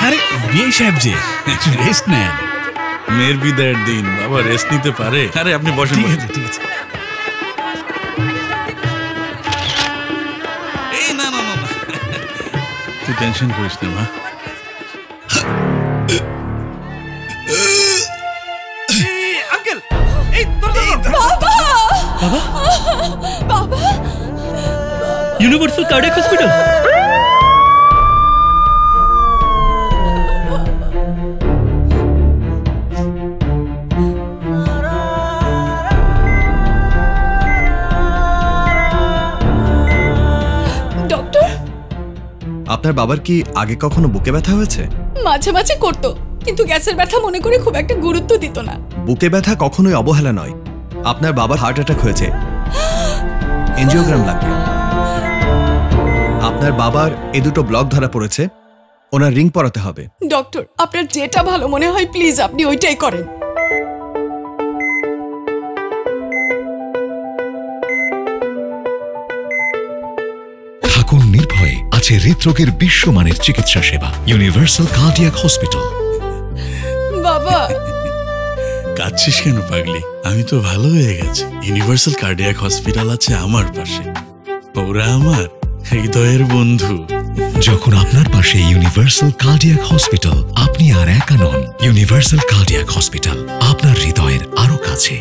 আরে বিয়ে সাহেব যে রেস্ট নেন। মেয়ের বিদায়ের দিন, বাবা রেস্ট নিতে পারে? আরে আপনি বসেন। ঠিক আছে। এই না না না, তুই টেনশন করিস না মা। আঙ্কেল, বাবা ইউনিভার্সাল কার্ডিয়াক হসপিটাল। আপনার বাবার কি আগে কখনো বুকে ব্যথা হয়েছে? মাঝে মাঝে করতো, কিন্তু গ্যাসের ব্যথা মনে করে খুব একটা গুরুত্ব দিত না। বুকে ব্যথা কখনোই অবহেলা নয়। আপনার বাবার হার্ট অ্যাটাক হয়েছে, এনজিওগ্রাম লাগবে। আপনার বাবার এ দুটো ব্লক ধরা পড়েছে, ওনার রিং পরাতে হবে। ডক্টর, আপনার যেটা ভালো মনে হয় প্লিজ আপনি ওইটাই করেন। থাকুন নির্ভয়ে, আছে হৃদরোগের বিশ্বমানের চিকিৎসা সেবা ইউনিভার্সাল কার্ডিয়াক হসপিটাল। বাবা কাঁদছিস কেন পাগলি? আমি তো ভালো হয়ে গেছি। ইউনিভার্সাল কার্ডিয়াক হসপিটাল আছে আমার পাশে, ওরা আমার হৃদয়ের বন্ধু। যখন আপনার পাশে ইউনিভার্সাল কার্ডিয়াক হসপিটাল, আপনি আর একা নন। ইউনিভার্সাল কার্ডিয়াক হসপিটাল, আপনার হৃদয়ের আরো কাছে।